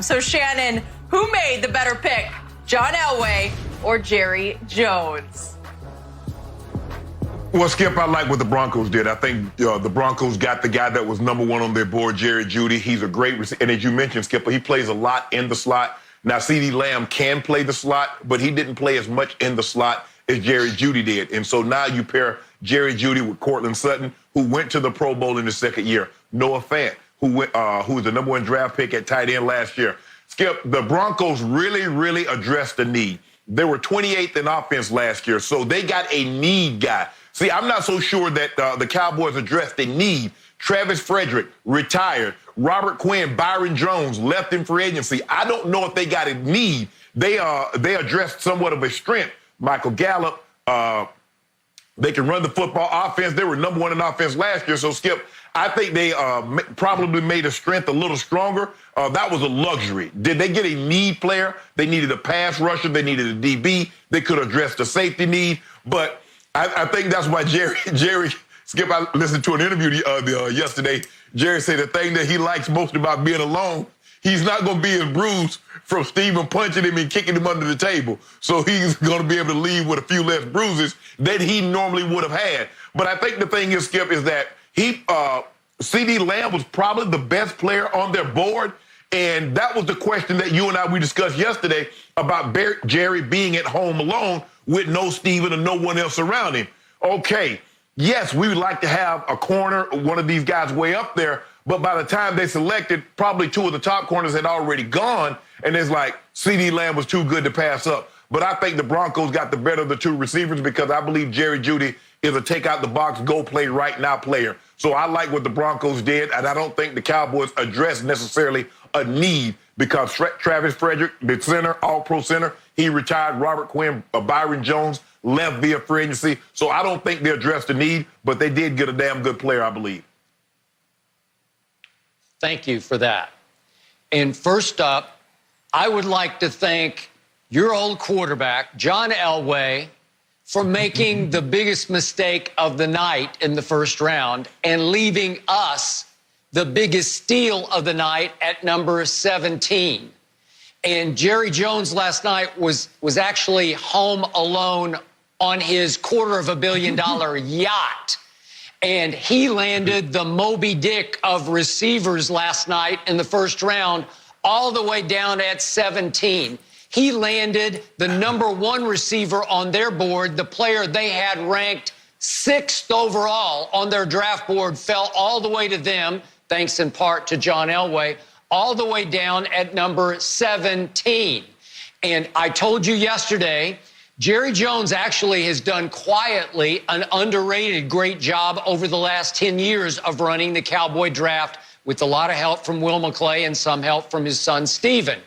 So, Shannon, who made the better pick, John Elway or Jerry Jones? Well, Skip, I like what the Broncos did. I think the Broncos got the guy that was number one on their board, Jerry Jeudy. He's a great receiver. And as you mentioned, Skipper, he plays a lot in the slot. Now, CeeDee Lamb can play the slot, but he didn't play as much in the slot as Jerry Jeudy did. And so now you pair Jerry Jeudy with Cortland Sutton, who went to the Pro Bowl in his second year. Noah Fant, who was the number one draft pick at tight end last year. Skip, the Broncos really addressed the need. They were 28th in offense last year, so they got a need guy. See, I'm not so sure that the Cowboys addressed the need. Travis Frederick retired. Robert Quinn, Byron Jones left in free agency. I don't know if they got a need. They addressed somewhat of a strength. Michael Gallup, they can run the football offense. They were number one in offense last year. So, Skip, I think they probably made a strength a little stronger. That was a luxury. Did they get a need player? They needed a pass rusher. They needed a DB. They could address the safety need. But I think that's why Jerry, Skip, I listened to an interview yesterday. Jerry said the thing that he likes most about being alone, he's not going to be as bruised from Steven punching him and kicking him under the table. So he's going to be able to leave with a few less bruises than he normally would have had. But I think the thing is, Skip, is that CeeDee Lamb was probably the best player on their board. And that was the question that you and we discussed yesterday about Jerry being at home alone with no Steven and no one else around him. Okay, yes, we would like to have a corner, one of these guys way up there, but by the time they selected, probably two of the top corners had already gone, and it's like CeeDee Lamb was too good to pass up. But I think the Broncos got the better of the two receivers because I believe Jerry Jeudy is a take-out-the-box, go-play right-now player. So I like what the Broncos did, and I don't think the Cowboys addressed necessarily a need because Travis Frederick, the center, all-pro center, he retired. Robert Quinn, Byron Jones left via free agency. So I don't think they addressed the need, but they did get a damn good player, I believe. Thank you for that. And first up, I would like to thank your old quarterback, John Elway, for making the biggest mistake of the night in the first round and leaving us the biggest steal of the night at number 17. And Jerry Jones last night was actually home alone on his $250 million yacht. And he landed the Moby Dick of receivers last night in the first round, all the way down at 17. He landed the number one receiver on their board. The player they had ranked 6th overall on their draft board fell all the way to them, thanks in part to John Elway, all the way down at number 17. And I told you yesterday, Jerry Jones actually has done quietly an underrated great job over the last 10 years of running the Cowboy draft with a lot of help from Will McClay and some help from his son, Steven.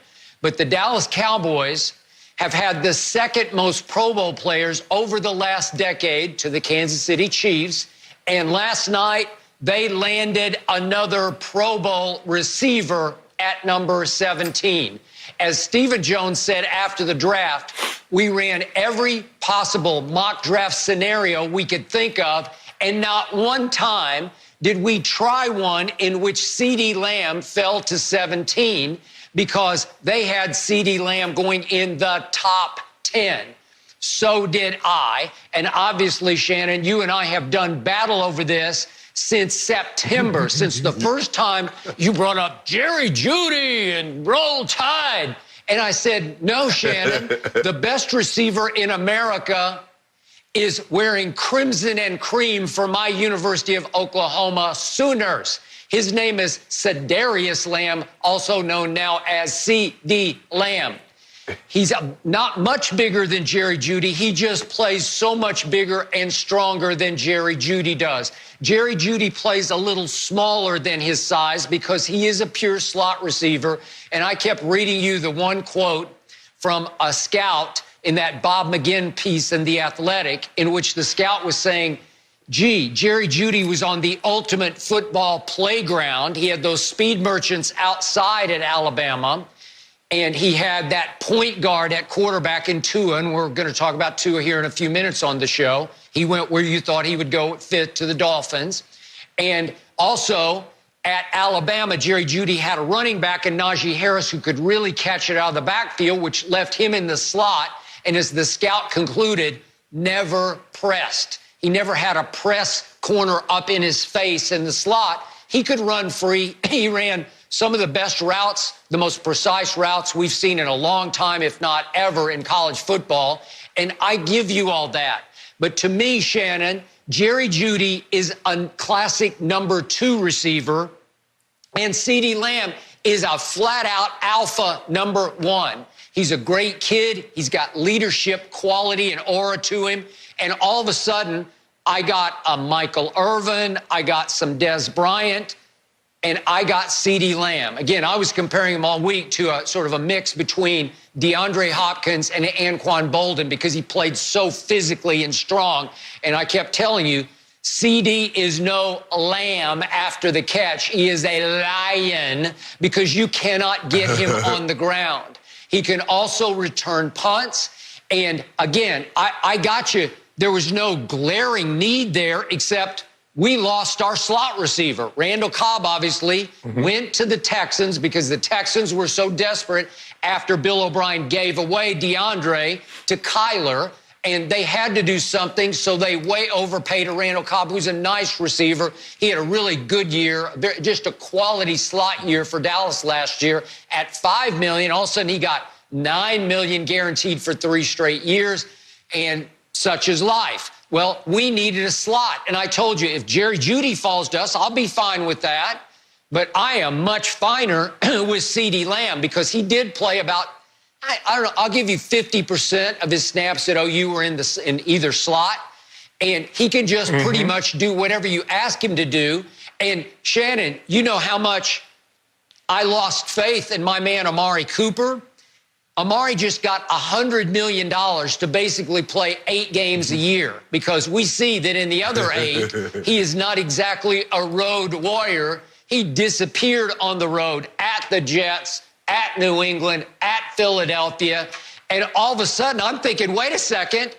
But the Dallas Cowboys have had the second most Pro Bowl players over the last decade to the Kansas City Chiefs. And last night, they landed another Pro Bowl receiver at number 17. As Stephen Jones said after the draft, we ran every possible mock draft scenario we could think of, and not one time did we try one in which CeeDee Lamb fell to 17 because they had CeeDee Lamb going in the top 10. So did I. And obviously, Shannon, you and I have done battle over this since September, since the first time you brought up Jerry Jeudy and Roll Tide. And I said, no, Shannon, the best receiver in America is wearing crimson and cream for my University of Oklahoma Sooners. His name is CeeDee Lamb, also known now as CeeDee Lamb. He's not much bigger than Jerry Jeudy. He just plays so much bigger and stronger than Jerry Jeudy does. Jerry Jeudy plays a little smaller than his size because he is a pure slot receiver. And I kept reading you the one quote from a scout in that Bob McGinn piece in The Athletic, in which the scout was saying, gee, Jerry Jeudy was on the ultimate football playground. He had those speed merchants outside at Alabama. And he had that point guard at quarterback in Tua, and we're going to talk about Tua here in a few minutes on the show. He went where you thought he would go fit to the Dolphins. And also, at Alabama, Jerry Jeudy had a running back in Najee Harris who could really catch it out of the backfield, which left him in the slot. And as the scout concluded, never pressed. He never had a press corner up in his face in the slot. He could run free. He ran some of the best routes, the most precise routes we've seen in a long time, if not ever, in college football. And I give you all that. But to me, Shannon, Jerry Jeudy is a classic number 2 receiver, and CeeDee Lamb is a flat-out alpha number 1. He's a great kid. He's got leadership quality and aura to him. And all of a sudden, I got a Michael Irvin, I got some Des Bryant, and I got CeeDee Lamb. Again, I was comparing them all week to a sort of a mix between DeAndre Hopkins and Anquan Bolden because he played so physically and strong. And I kept telling you, CeeDee is no lamb after the catch. He is a lion because you cannot get him on the ground. He can also return punts. And again, I got you. There was no glaring need there except we lost our slot receiver. Randall Cobb, obviously, went to the Texans because the Texans were so desperate after Bill O'Brien gave away DeAndre to Kyler, and they had to do something, so they way overpaid a Randall Cobb, who's a nice receiver. He had a really good year, just a quality slot year for Dallas last year at $5 million. All of a sudden, he got $9 million guaranteed for 3 straight years, and such is life. Well, we needed a slot, and I told you, if Jerry Jeudy falls to us, I'll be fine with that. But I am much finer with CeeDee Lamb because he did play about, I don't know, I'll give you 50% of his snaps at OU were in either slot, and he can just pretty much do whatever you ask him to do. And Shannon, you know how much I lost faith in my man Amari Cooper. Amari just got $100 million to basically play 8 games a year because we see that in the other 8, he is not exactly a road warrior. He disappeared on the road at the Jets, at New England, at Philadelphia. And all of a sudden, I'm thinking, wait a second,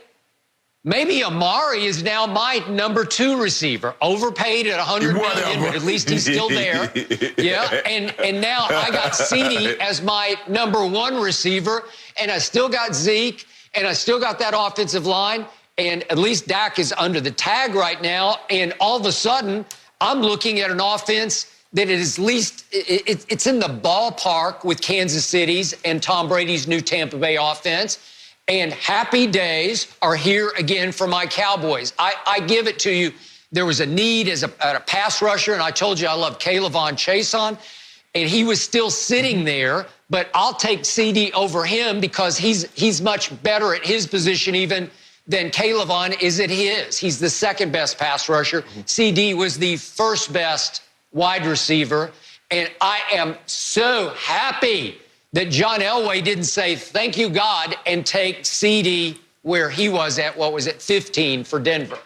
maybe Amari is now my number 2 receiver, overpaid at $100 million, but at least he's still there. Yeah, and now I got CeeDee as my number 1 receiver, and I still got Zeke, and I still got that offensive line, and at least Dak is under the tag right now, and all of a sudden, I'm looking at an offense that is at least, it's in the ballpark with Kansas City's and Tom Brady's new Tampa Bay offense. And happy days are here again for my Cowboys. I give it to you. There was a need at a pass rusher, and I told you I love Kayvon Chason, and he was still sitting there, but I'll take CeeDee over him because he's much better at his position even than Kayvon is at his. He's the second best pass rusher. CeeDee was the first best wide receiver, and I am so happy that John Elway didn't say, thank you, God, and take CeeDee where he was at, 15 for Denver.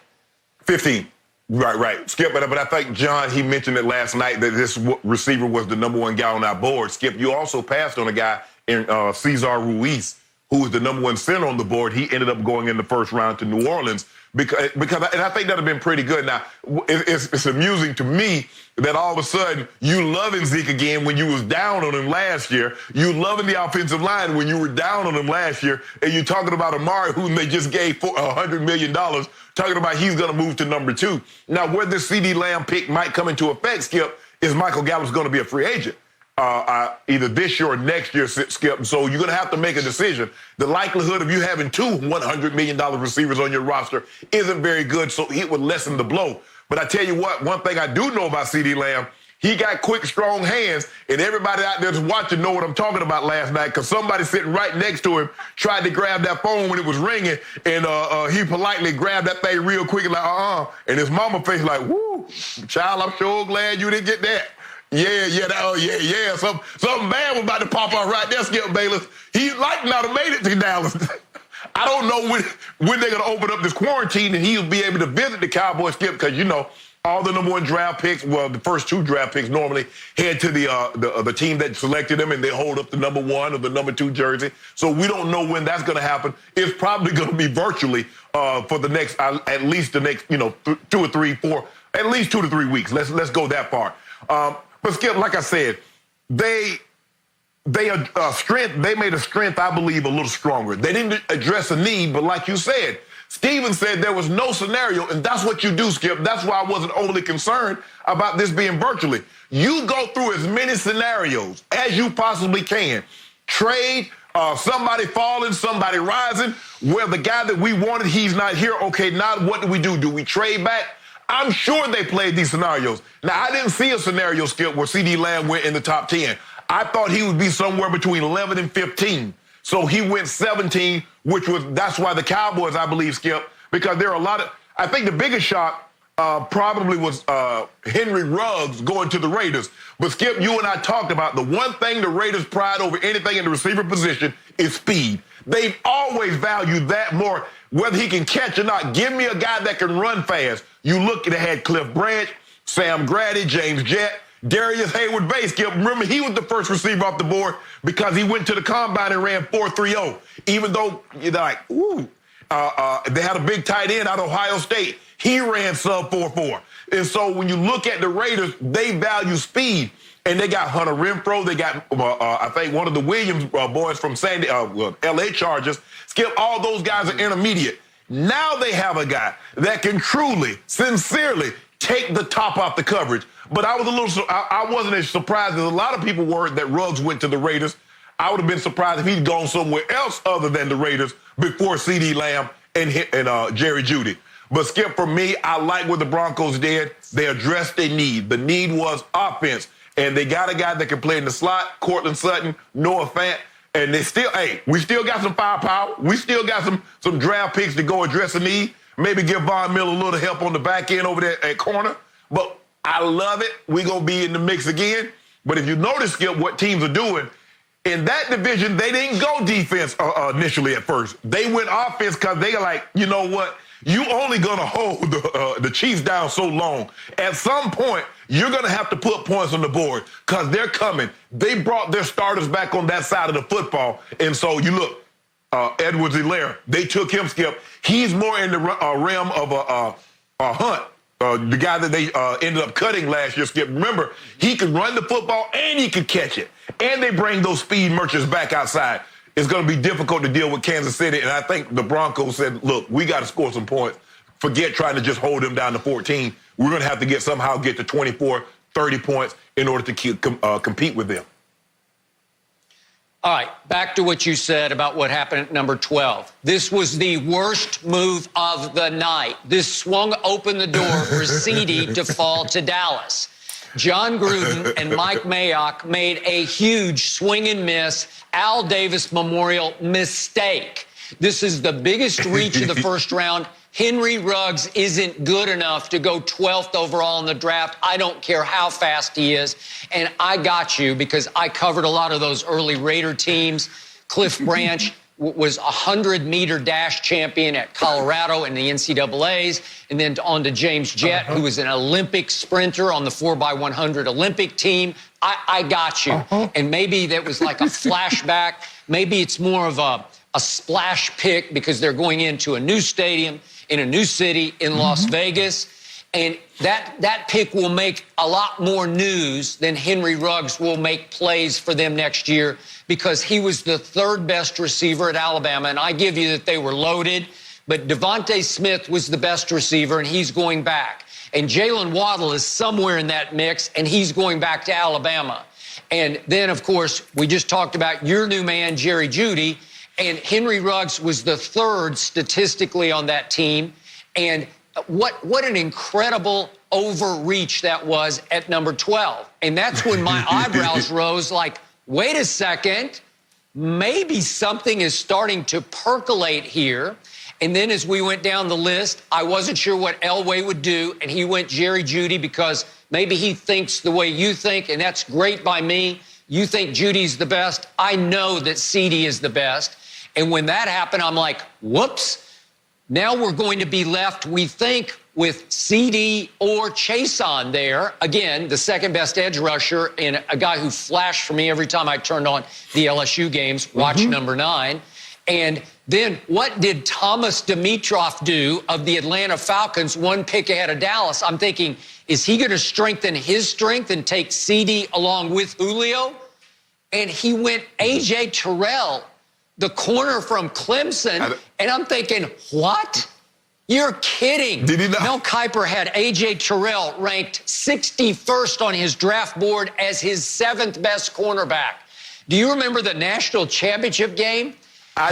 15. Right. Skip, but I think, John, he mentioned it last night that this receiver was the number 1 guy on our board. Skip, you also passed on a guy in Cesar Ruiz, who was the number 1 center on the board. He ended up going in the first round to New Orleans because and I think that would have been pretty good. Now, it's amusing to me that all of a sudden you loving Zeke again when you was down on him last year. You loving the offensive line when you were down on him last year. And you're talking about Amari, whom they just gave $100 million, talking about he's going to move to number 2. Now, where this CeeDee Lamb pick might come into effect, Skip, is Michael Gallup's going to be a free agent. Either this year or next year, Skip. So you're going to have to make a decision. The likelihood of you having 2 $100 million receivers on your roster isn't very good, so it would lessen the blow. But I tell you what, one thing I do know about CeeDee Lamb, he got quick, strong hands, and everybody out there that's watching know what I'm talking about last night because somebody sitting right next to him tried to grab that phone when it was ringing, and he politely grabbed that thing real quick and like, and his mama face like, woo, child, I'm sure glad you didn't get that. Yeah. Something bad was about to pop out right there, Skip Bayless. He like not have made it to Dallas. I don't know when they're going to open up this quarantine and he'll be able to visit the Cowboys, Skip, because, you know, all the number 1 draft picks, well, the first 2 draft picks normally head to the team that selected them and they hold up the number 1 or the number 2 jersey. So we don't know when that's going to happen. It's probably going to be virtually for the next, at least the next, 2 or 3, 4, at least 2 to 3 weeks. Let's go that far. But Skip, like I said, they made a strength, I believe, a little stronger. They didn't address a need, but like you said, Steven said there was no scenario, and that's what you do, Skip. That's why I wasn't overly concerned about this being virtually. You go through as many scenarios as you possibly can. Trade, somebody falling, somebody rising, where the guy that we wanted, he's not here. Okay, now what do? Do we trade back? I'm sure they played these scenarios. Now, I didn't see a scenario, Skip, where CeeDee Lamb went in the top 10. I thought he would be somewhere between 11 and 15. So he went 17, that's why the Cowboys, I believe, Skip, because there are a lot of, I think the biggest shock probably was Henry Ruggs going to the Raiders. But Skip, you and I talked about the one thing the Raiders pride over anything in the receiver position is speed. They've always valued that more, whether he can catch or not. Give me a guy that can run fast. You look at, they had Cliff Branch, Sam Grady, James Jett, Darius Hayward-Bay. Skip, remember, he was the first receiver off the board because he went to the combine and ran 4.30. Even though you're like, ooh, they had a big tight end out of Ohio State. He ran sub 4.4. And so when you look at the Raiders, they value speed. And they got Hunter Renfrow. They got, I think, one of the Williams boys from L.A. Chargers. Skip, all those guys are intermediate. Now they have a guy that can truly, sincerely take the top off the coverage. But I wasn't as surprised as a lot of people were that Ruggs went to the Raiders. I would have been surprised if he'd gone somewhere else other than the Raiders before CeeDee Lamb and Jerry Jeudy. But Skip, for me, I like what the Broncos did. They addressed their need. The need was offense. And they got a guy that can play in the slot, Cortland Sutton, Noah Fant. And we still got some firepower. We still got some draft picks to go address a need. Maybe give Von Miller a little help on the back end over there at corner. But I love it. We're going to be in the mix again. But if you notice, Skip, what teams are doing, in that division, they didn't go defense initially at first. They went offense because they are like, you know what? You only going to hold the Chiefs down so long. At some point, you're going to have to put points on the board because they're coming. They brought their starters back on that side of the football. And so you look, Edwards-Helaire, they took him, Skip. He's more in the realm of a Hunt, the guy that they ended up cutting last year, Skip. Remember, he could run the football and he could catch it. And they bring those speed merchants back outside. It's going to be difficult to deal with Kansas City. And I think the Broncos said, look, we got to score some points. Forget trying to just hold them down to 14. We're going to have to somehow get to 24, 30 points in order to compete with them. All right, back to what you said about what happened at number 12. This was the worst move of the night. This swung open the door for CeeDee to fall to Dallas. John Gruden and Mike Mayock made a huge swing and miss Al Davis Memorial mistake. This is the biggest reach of the first round. Henry Ruggs isn't good enough to go 12th overall in the draft. I don't care how fast he is. And I got you because I covered a lot of those early Raider teams. Cliff Branch was a 100-meter dash champion at Colorado in the NCAAs, and then on to James Jett, who was an Olympic sprinter on the 4x100 Olympic team. I got you. And maybe that was like a flashback. Maybe it's more of a splash pick because they're going into a new stadium in a new city in Las Vegas. And that pick will make a lot more news than Henry Ruggs will make plays for them next year because he was the third best receiver at Alabama. And I give you that they were loaded, but Devontae Smith was the best receiver, and he's going back. And Jalen Waddle is somewhere in that mix, and he's going back to Alabama. And then, of course, we just talked about your new man, Jerry Jeudy, and Henry Ruggs was the third statistically on that team. And what an incredible overreach that was at number 12. And that's when my eyebrows rose like, wait a second, maybe something is starting to percolate here. And then as we went down the list, I wasn't sure what Elway would do, and he went Jerry Jeudy because maybe he thinks the way you think, and that's great by me. You think Judy's the best. I know that CeeDee is the best. And when that happened, I'm like, whoops. Now we're going to be left, we think, with CeeDee or Chason there. Again, the second best edge rusher and a guy who flashed for me every time I turned on the LSU games, watch number 9. And then what did Thomas Dimitroff do of the Atlanta Falcons, one pick ahead of Dallas? I'm thinking, is he going to strengthen his strength and take CeeDee along with Julio? And he went A.J. Terrell, the corner from Clemson. And I'm thinking, what? You're kidding. Did he not? Mel Kiper had A.J. Terrell ranked 61st on his draft board as his 7th best cornerback. Do you remember the national championship game?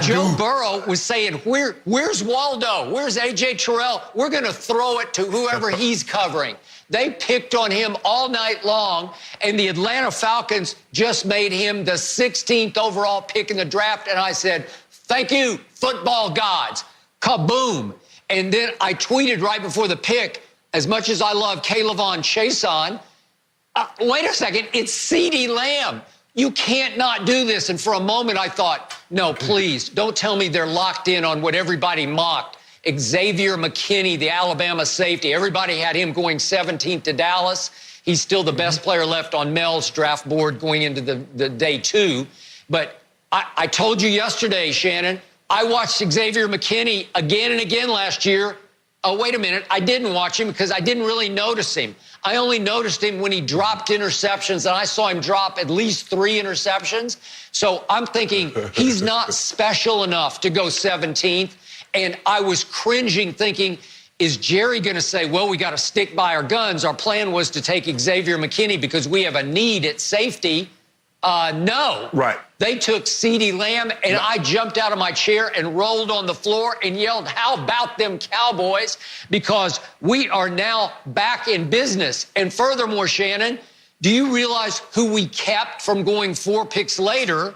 Joe Burrow was saying, where's Waldo? Where's A.J. Terrell? We're going to throw it to whoever he's covering. They picked on him all night long, and the Atlanta Falcons just made him the 16th overall pick in the draft. And I said, thank you, football gods. Kaboom. And then I tweeted right before the pick, as much as I love Kayvon Chason, wait a second, it's CeeDee Lamb. You can't not do this. And for a moment, I thought, no, please, don't tell me they're locked in on what everybody mocked. Xavier McKinney, the Alabama safety. Everybody had him going 17th to Dallas. He's still the best player left on Mel's draft board going into the day 2. But I told you yesterday, Shannon, I watched Xavier McKinney again and again last year. Oh, wait a minute. I didn't watch him because I didn't really notice him. I only noticed him when he dropped interceptions, and I saw him drop at least 3 interceptions. So I'm thinking he's not special enough to go 17th. And I was cringing thinking, is Jerry going to say, well, we got to stick by our guns? Our plan was to take Xavier McKinney because we have a need at safety. No. Right. They took CeeDee Lamb, and I jumped out of my chair and rolled on the floor and yelled, how about them Cowboys? Because we are now back in business. And furthermore, Shannon, do you realize who we kept from going 4 picks later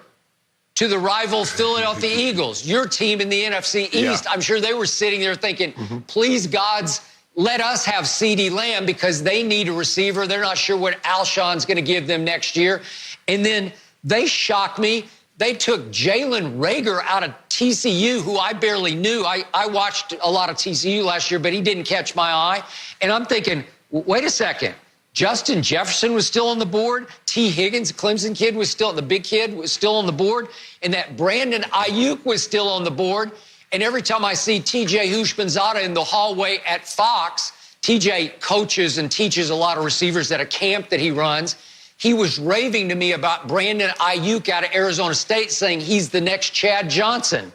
to the rival Philadelphia Eagles, your team in the NFC East? Yeah. I'm sure they were sitting there thinking, please, gods, let us have CeeDee Lamb because they need a receiver. They're not sure what Alshon's going to give them next year. And then they shocked me. They took Jalen Reagor out of TCU, who I barely knew. I watched a lot of TCU last year, but he didn't catch my eye. And I'm thinking, wait a second. Justin Jefferson was still on the board. T. Higgins, Clemson kid, was still, the big kid, was still on the board. And that Brandon Ayuk was still on the board. And every time I see T.J. Houshmandzadeh in the hallway at Fox, T.J. coaches and teaches a lot of receivers at a camp that he runs. He was raving to me about Brandon Ayuk out of Arizona State, saying he's the next Chad Johnson.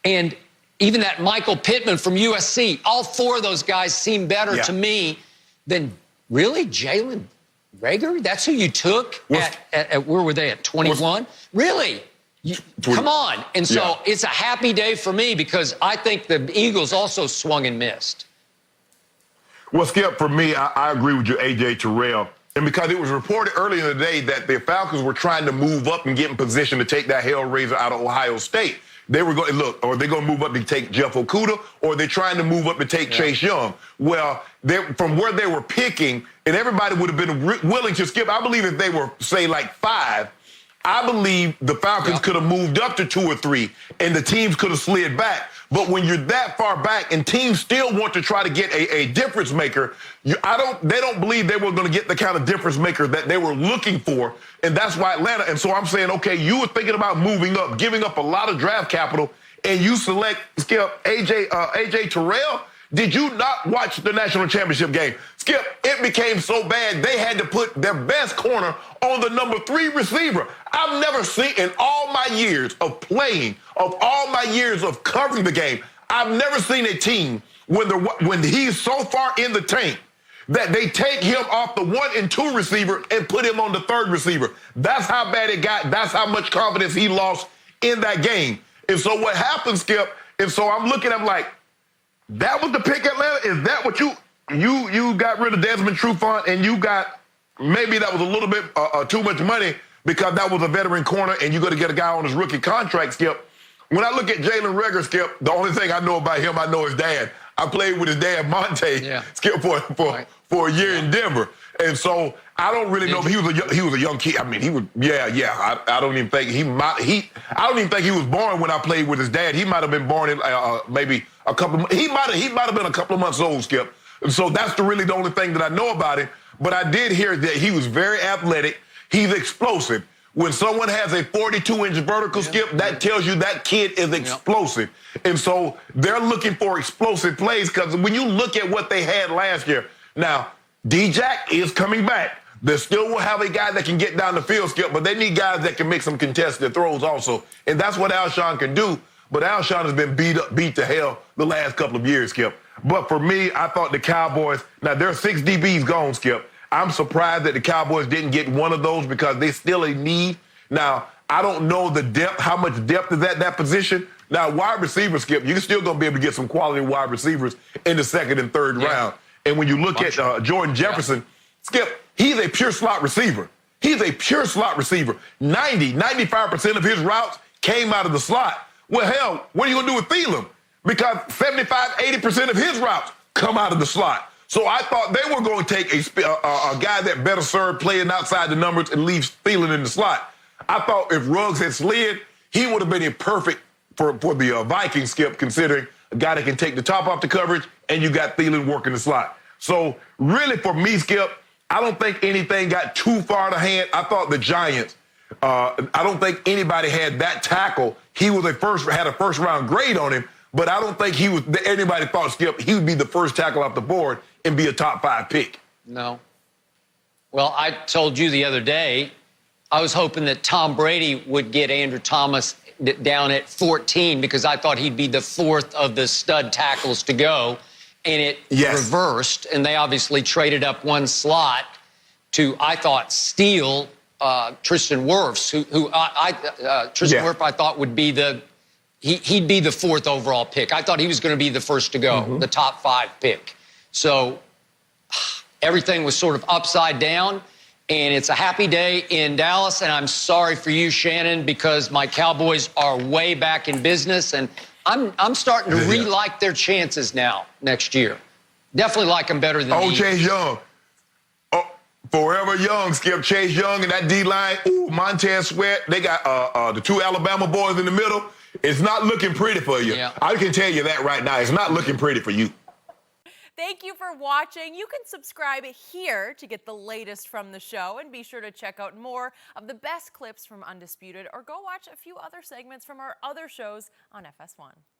And even that Michael Pittman from USC, all 4 of those guys seem better to me than, really, Jalen Reagor? That's who you took at where were they, at 21? Really? Come on. And so it's a happy day for me because I think the Eagles also swung and missed. Well, Skip, for me, I agree with you, A.J. Terrell. And because it was reported earlier in the day that the Falcons were trying to move up and get in position to take that Hellraiser out of Ohio State. They were going to look, or they're going to move up to take Jeff Okudah, or they're trying to move up to take Chase Young. Well, from where they were picking, and everybody would have been willing to skip. I believe if they were, say, like 5, I believe the Falcons could have moved up to 2 or 3, and the teams could have slid back. But when you're that far back and teams still want to try to get a difference maker, they don't believe they were going to get the kind of difference maker that they were looking for, and that's why Atlanta. And so I'm saying, okay, you were thinking about moving up, giving up a lot of draft capital, and you select Skip A.J. Terrell. Did you not watch the national championship game? Skip, it became so bad they had to put their best corner on the number 3 receiver. I've never seen in all my years of playing, of all my years of covering the game, I've never seen a team when he's so far in the tank that they take him off the 1 and 2 receiver and put him on the 3rd receiver. That's how bad it got. That's how much confidence he lost in that game. And so what happened, Skip, and so I'm looking, I'm like, that was the pick, Atlanta? Is that what you got rid of Desmond Trufant, and you got, maybe that was a little bit too much money because that was a veteran corner and you're going to get a guy on his rookie contract, Skip. When I look at Jalen Reagor, Skip, the only thing I know about him, I know his dad. I played with his dad, Monte, Skip, for a year in Denver. And so I don't really know, but he was a young kid. I mean, he was, I don't even think I don't even think he was born when I played with his dad. He might have been born in maybe a couple. He might have been a couple of months old, Skip. And so that's really the only thing that I know about him. But I did hear that he was very athletic. He's explosive. When someone has a 42-inch vertical, Skip, that tells you that kid is explosive. And so they're looking for explosive plays because when you look at what they had last year, now, D-Jack is coming back. They still will have a guy that can get down the field, Skip, but they need guys that can make some contested throws also. And that's what Alshon can do. But Alshon has been beat to hell the last couple of years, Skip. But for me, I thought the Cowboys, now there are 6 DBs gone, Skip. I'm surprised that the Cowboys didn't get one of those because they still a need. Now, I don't know the depth, how much depth is at that position. Now, wide receiver, Skip, you're still going to be able to get some quality wide receivers in the second and third round. And when you look at Jordan Jefferson, Skip, he's a pure slot receiver. He's a pure slot receiver. 95% of his routes came out of the slot. Well, hell, what are you going to do with Thielen? Because 80% of his routes come out of the slot. So I thought they were going to take a guy that better served playing outside the numbers and leave Thielen in the slot. I thought if Ruggs had slid, he would have been perfect for the Vikings, Skip, considering a guy that can take the top off the coverage and you got Thielen working the slot. So really for me, Skip, I don't think anything got too far to hand. I thought the Giants, I don't think anybody had that tackle. He was had a first-round grade on him, but I don't think anybody thought, Skip, he would be the first tackle off the board and be a top 5 pick. No. Well, I told you the other day, I was hoping that Tom Brady would get Andrew Thomas down at 14 because I thought he'd be the 4th of the stud tackles to go. And it reversed, and they obviously traded up one slot to, I thought, steal Tristan Wirfs, who Wirfs I thought would be he'd be the 4th overall pick. I thought he was going to be the first to go, the top 5 pick. So everything was sort of upside down, and it's a happy day in Dallas, and I'm sorry for you, Shannon, because my Cowboys are way back in business, and I'm starting to re-like their chances now next year. Definitely like them better than Chase Young. Oh, forever young, Skip. Chase Young and that D-line. Ooh, Montez Sweat. They got the 2 Alabama boys in the middle. It's not looking pretty for you. Yeah. I can tell you that right now. It's not looking pretty for you. Thank you for watching. You can subscribe here to get the latest from the show, and be sure to check out more of the best clips from Undisputed, or go watch a few other segments from our other shows on FS1.